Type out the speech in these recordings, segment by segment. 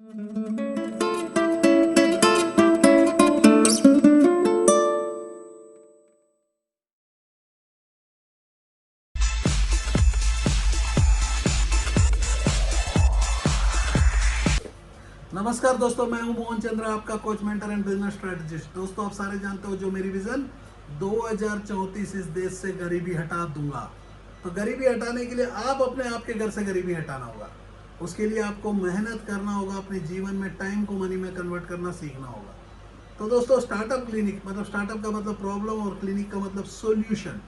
नमस्कार दोस्तों, मैं हूं मोहन चंद्र, आपका coach, mentor and business strategist. दोस्तों, आप सारे जानते हो जो मेरी विजन 2034 इस देश से गरीबी हटा दूंगा। तो गरीबी हटाने के लिए आप अपने आप के घर से गरीबी हटाना होगा। उसके लिए आपको मेहनत करना होगा, अपने जीवन में टाइम को मनी में कन्वर्ट करना सीखना होगा। तो दोस्तों, स्टार्टअप क्लिनिक मतलब स्टार्टअप का मतलब प्रॉब्लम और क्लिनिक का मतलब सोल्यूशन,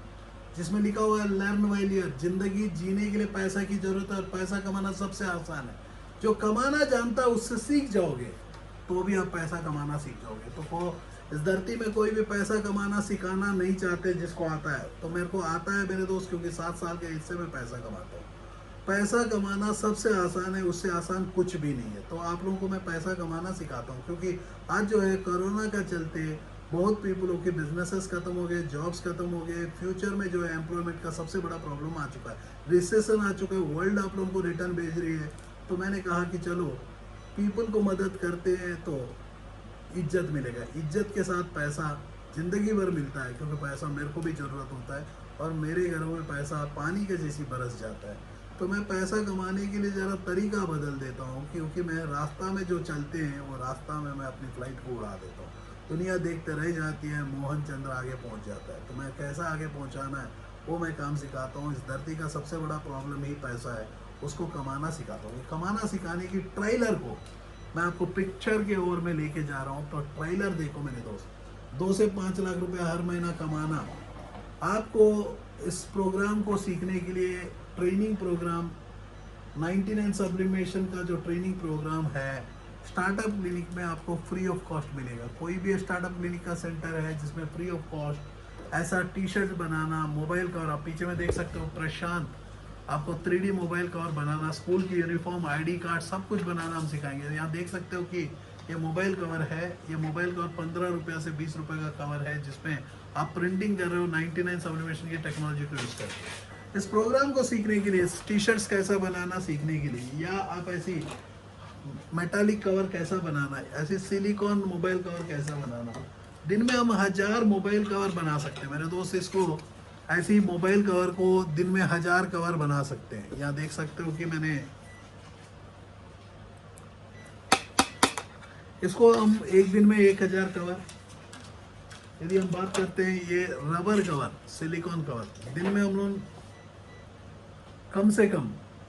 जिसमें लिखा हुआ है लर्न व्हाइल यू। जिंदगी जीने के लिए पैसा की जरूरत है और पैसा कमाना सबसे आसान है। जो कमाना जानता है उससे सीख जाओगे तो भी आप पैसा कमाना सीख जाओगे। तो इस धरती में कोई भी पैसा कमाना सिखाना नहीं चाहते जिसको आता है। तो मेरे को आता है मेरे दोस्त, क्योंकि 7 साल के हिस्से में पैसा कमाता हूँ। पैसा कमाना सबसे आसान है, उससे आसान कुछ भी नहीं है। तो आप लोगों को मैं पैसा कमाना सिखाता हूँ, क्योंकि आज जो है कोरोना का चलते बहुत पीपलों के बिजनेसेस खत्म हो गए, जॉब्स खत्म हो गए। फ्यूचर में जो है एम्प्लॉयमेंट का सबसे बड़ा प्रॉब्लम आ चुका है, रिसेशन आ चुका है, वर्ल्ड आप लोगों को रिटर्न भेज रही है। तो मैंने कहा कि चलो पीपल को मदद करते हैं तो इज्जत मिलेगा। इज्जत के साथ पैसा ज़िंदगी भर मिलता है, क्योंकि पैसा मेरे को भी ज़रूरत होता है और मेरे घरों में पैसा पानी के जैसी बरस जाता है। तो मैं पैसा कमाने के लिए ज़रा तरीका बदल देता हूँ, क्योंकि मैं रास्ता में जो चलते हैं वो रास्ता में मैं अपनी फ़्लाइट को उड़ा देता हूँ। दुनिया देखते रह जाती है, मोहन चंद्र आगे पहुँच जाता है। तो मैं कैसा आगे पहुँचाना है वो मैं काम सिखाता हूँ। इस धरती का सबसे बड़ा प्रॉब्लम ही पैसा है, उसको कमाना सिखाता हूँ। कमाना सिखाने की ट्रेलर को मैं आपको पिक्चर के ओर में लेके जा रहा हूँ। तो ट्रेलर देखो मेरे दोस्त, 2 से 5 लाख रुपए हर महीना कमाना। आपको इस प्रोग्राम को सीखने के लिए ट्रेनिंग प्रोग्राम 99 सब्लिमेशन का जो ट्रेनिंग प्रोग्राम है स्टार्टअप क्लिनिक में आपको फ्री ऑफ कॉस्ट मिलेगा। कोई भी स्टार्टअप क्लिनिक का सेंटर है जिसमें फ्री ऑफ कॉस्ट ऐसा टी शर्ट बनाना, मोबाइल कवर, आप पीछे में देख सकते हो प्रशांत, आपको 3D मोबाइल कवर बनाना, स्कूल की यूनिफॉर्म, आईडी कार्ड, सब कुछ बनाना हम सिखाएंगे। यहाँ देख सकते हो कि ये मोबाइल कवर है। ये मोबाइल कवर 15 रुपये से 20 रुपये का कवर है, जिसमें आप प्रिंटिंग कर रहे हो 99 सब्लिमेशन की टेक्नोलॉजी को यूज़ करके। इस प्रोग्राम को सीखने के लिए, टी शर्ट्स कैसा बनाना सीखने के लिए, या आप ऐसी मेटालिक कवर कैसा बनाना है, ऐसे सिलिकॉन मोबाइल कवर कैसा बनाना, दिन में हम 1000 मोबाइल कवर बना सकते हैं मेरे दोस्त। इसको ऐसी मोबाइल कवर को दिन में 1000 कवर बना सकते हैं। यहाँ देख सकते हो कि मैंने इसको हम एक दिन में 1000 कवर। यदि हम बात करते हैं ये रबर कवर, सिलिकॉन कवर, दिन में हम लोग कम से कम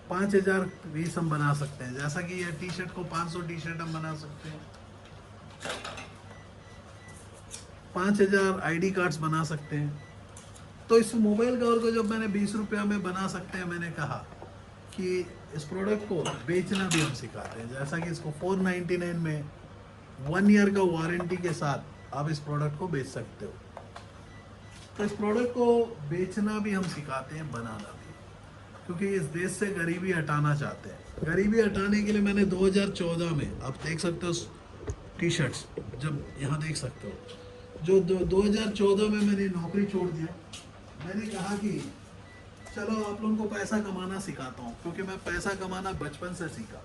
5000 पीस हम बना सकते हैं। जैसा कि ये टी शर्ट को 500 टी शर्ट हम बना सकते हैं, 5000 आईडी कार्ड्स बना सकते हैं। तो इस मोबाइल कवर को जब मैंने 20 रुपया में बना सकते हैं, मैंने कहा कि इस प्रोडक्ट को बेचना भी हम सिखाते हैं। जैसा कि इसको 499 में 1 ईयर का वारंटी के साथ आप इस प्रोडक्ट को बेच सकते हो। तो इस प्रोडक्ट को बेचना भी हम सिखाते हैं, बनाना भी, क्योंकि इस देश से गरीबी हटाना चाहते हैं। गरीबी हटाने के लिए मैंने 2014 में, आप देख सकते हो टी शर्ट्स, जब यहाँ देख सकते हो, जो 2014 में मैंने नौकरी छोड़ दिया। मैंने कहा कि चलो आप लोगों को पैसा कमाना सिखाता हूँ, क्योंकि मैं पैसा कमाना बचपन से सीखा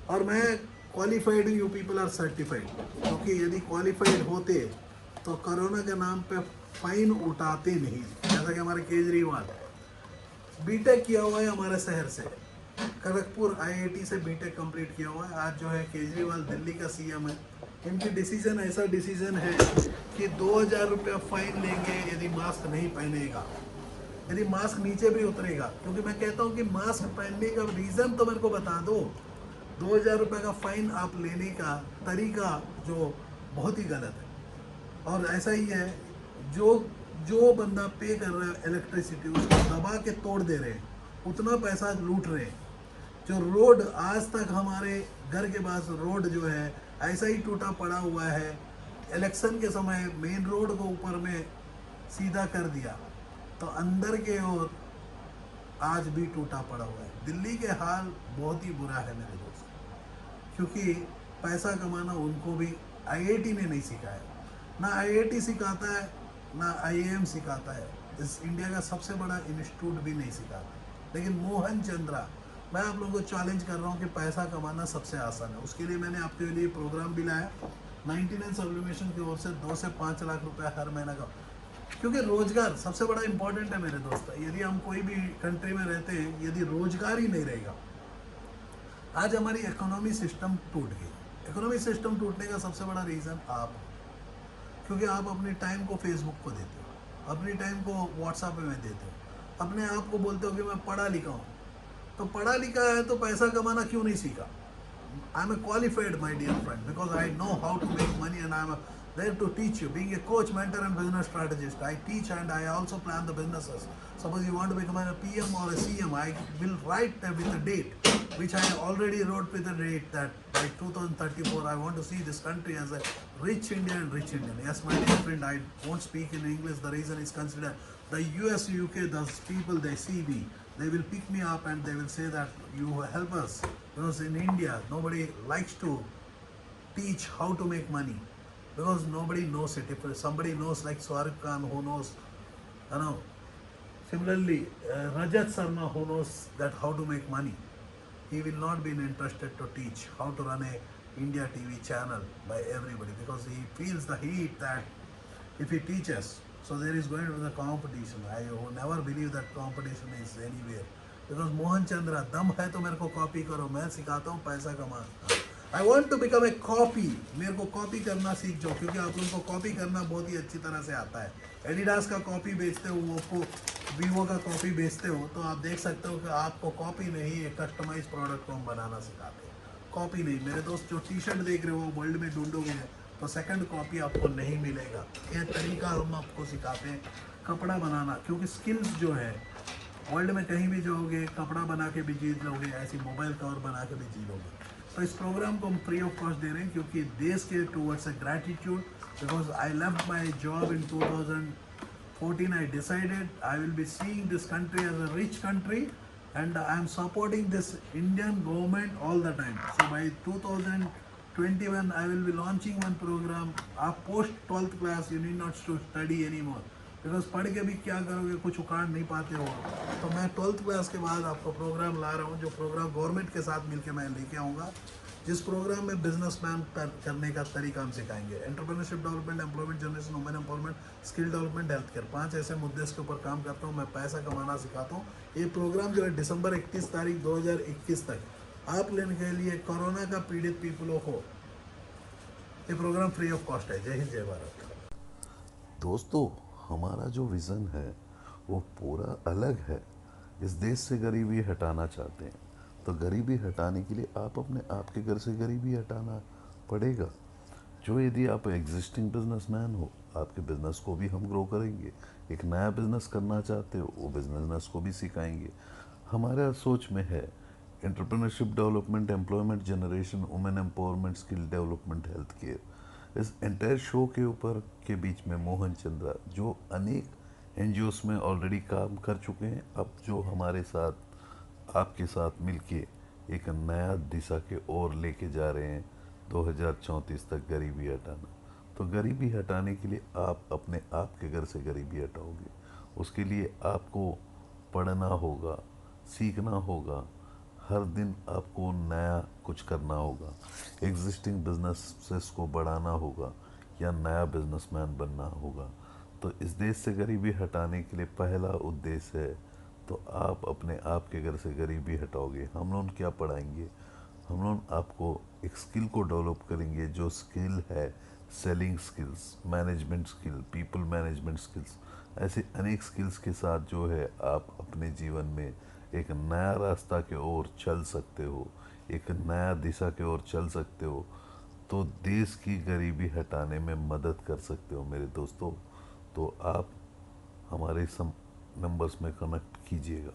और मैं क्वालिफाइड हूँ। यू पीपल आर सर्टिफाइड, क्योंकि यदि क्वालिफाइड होते तो कोरोना के नाम पे फाइन उठाते नहीं। जैसा कि हमारे केजरीवाल बीटेक किया हुआ है हमारे शहर से, खड़गपुर आईआईटी से बीटेक कंप्लीट किया हुआ है। आज जो है केजरीवाल दिल्ली का सीएम है। इनकी डिसीजन ऐसा डिसीजन है कि 2000 रुपया फाइन लेंगे यदि मास्क नहीं पहनेगा, यदि मास्क नीचे भी उतरेगा। क्योंकि मैं कहता हूँ कि मास्क पहनने का रीज़न तो मेरे को बता दो। 2000 रुपये का फाइन आप लेने का तरीका जो बहुत ही गलत है। और ऐसा ही है, जो बंदा पे कर रहा है इलेक्ट्रिसिटी, उसको दबा के तोड़ दे रहे हैं, उतना पैसा लूट रहे हैं। जो रोड आज तक हमारे घर के पास रोड जो है ऐसा ही टूटा पड़ा हुआ है, इलेक्शन के समय मेन रोड को ऊपर में सीधा कर दिया, तो अंदर के ओर आज भी टूटा पड़ा हुआ है। दिल्ली के हाल बहुत ही बुरा है मेरे दोस्त, क्योंकि पैसा कमाना उनको भी आईआईटी ने नहीं सिखाया। ना आईआईटी सिखाता है, ना आईआईएम सिखाता है। इस इंडिया का सबसे बड़ा इंस्टीट्यूट भी नहीं सिखाता। लेकिन मोहन चंद्रा मैं आप लोगों को चैलेंज कर रहा हूँ कि पैसा कमाना सबसे आसान है। उसके लिए मैंने आपके लिए प्रोग्राम भी लाया 99 सब्लिमेशन की ओर से 2 से 5 लाख रुपए हर महीना का। क्योंकि रोजगार सबसे बड़ा इंपॉर्टेंट है मेरे दोस्त। यदि हम कोई भी कंट्री में रहते हैं, यदि रोजगार ही नहीं रहेगा, आज हमारी इकोनॉमी सिस्टम टूट गई। इकोनॉमी सिस्टम टूटने का सबसे बड़ा रीज़न आप हो। क्योंकि आप अपने टाइम को फेसबुक को देते हो, अपनी टाइम को व्हाट्सएप में देते हो, अपने आप को बोलते हो कि मैं पढ़ा लिखा हूँ। तो पढ़ा लिखा है तो पैसा कमाना क्यों नहीं सीखा? I am a qualified my dear friend because I know how to make money and I am there to teach you. Being a coach, mentor, and business strategist, I teach and I also plan the businesses. Suppose you want to become a PM or a CM, I will write with a date, which I already wrote with a date that by 2034 I want to see this country as a rich India and rich Indian. Yes, my dear friend, I won't speak in English. The reason is considered the US, UK, those people they see me, they will pick me up and they will say that you help us. Because in India, nobody likes to teach how to make money because nobody knows it. If somebody knows like Swarif Khan who knows, you know, similarly Rajat Sharma who knows that how to make money, he will not be interested to teach how to run a India TV channel by everybody because he feels the heat that if he teaches, so there is going to be the competition. I will never believe that competition is anywhere because Mohan Chandra दम है तो मेरे को copy करो, मैं सिखाता हूँ पैसा कमाना। I want to become a copy, मेरे को कॉपी करना सीख जाओ क्योंकि आप लोगों को कॉपी करना बहुत ही अच्छी तरह से आता है। एडिडास का कॉपी बेचते हो, वो वीवो का कॉपी बेचते हो, तो आप देख सकते हो कि आपको कॉपी नहीं एक कस्टमाइज प्रोडक्ट को हम बनाना सिखाते हैं, कॉपी नहीं। मेरे दोस्त जो टी शर्ट देख रहे हो वर्ल्ड में ढूंढोगे तो सेकंड कॉपी आपको नहीं मिलेगा। यह तरीका हम आपको सिखाते हैं कपड़ा बनाना, क्योंकि स्किल्स जो है वर्ल्ड में कहीं भी जाओगे कपड़ा बना के भी जीत लोगे, ऐसी मोबाइल कवर बना के भी जी लोगे। तो इस प्रोग्राम को हम फ्री ऑफ कॉस्ट दे रहे हैं क्योंकि देश के towards a gratitude because I left my job in 2014 I decided I will be seeing this country as a rich country and I am supporting this Indian government all the time. So by 2021 I will be launching one program. आप post 12th class you need not to study anymore because पढ़ के भी क्या करोगे, कुछ उखाड़ नहीं पाते हो। तो मैं 12th क्लास के बाद आपको प्रोग्राम ला रहा हूँ जो प्रोग्राम गवर्नमेंट के साथ मिलकर मैं लेके आऊँगा, जिस प्रोग्राम में बिजनेसमैन करने का तरीका हम सिखाएंगे। Entrepreneurship development, employment generation, women empowerment, skill development, health care, 5 ऐसे मुद्दे के ऊपर काम करता हूँ मैं, पैसा कमाना सिखाता हूँ। ये प्रोग्राम जो है दिसंबर 31 तारीख 2021 तक आप लेने के लिए कोरोना का पीड़ित पीपलों को ये प्रोग्राम फ्री ऑफ कॉस्ट है। जय हिंद, जय भारत। दोस्तों, हमारा जो विज़न है वो पूरा अलग है। इस देश से गरीबी हटाना चाहते हैं, तो गरीबी हटाने के लिए आप अपने आप के घर से गरीबी हटाना पड़ेगा। जो यदि आप एग्जिस्टिंग बिजनेसमैन हो, आपके बिजनेस को भी हम ग्रो करेंगे। एक नया बिजनेस करना चाहते हो, वो बिजनेस को भी सिखाएंगे। हमारा सोच में है entrepreneurship development, employment generation, women empowerment, skill development, health care. इस एंटायर शो के ऊपर के बीच में मोहन चंद्रा जो अनेक एनजीओस में ऑलरेडी काम कर चुके हैं, अब जो हमारे साथ आपके साथ मिलके एक नया दिशा के ओर लेके जा रहे हैं 2034 तक गरीबी हटाना। तो गरीबी हटाने के लिए आप अपने आप के घर से गरीबी हटाओगे। उसके लिए आपको पढ़ना होगा, सीखना होगा, हर दिन आपको नया कुछ करना होगा, एग्जिस्टिंग बिजनेसेस को बढ़ाना होगा या नया बिजनेसमैन बनना होगा। तो इस देश से गरीबी हटाने के लिए पहला उद्देश्य है, तो आप अपने आप के घर से गरीबी हटाओगे। हम लोग क्या पढ़ाएंगे? हम लोग आपको एक स्किल को डेवलप करेंगे, जो स्किल है selling skills, management skill, people management skills. ऐसे अनेक स्किल्स के साथ जो है आप अपने जीवन में एक नया रास्ता के ओर चल सकते हो, एक नया दिशा के ओर चल सकते हो, तो देश की गरीबी हटाने में मदद कर सकते हो मेरे दोस्तों। तो आप हमारे नंबर्स में कनेक्ट कीजिएगा।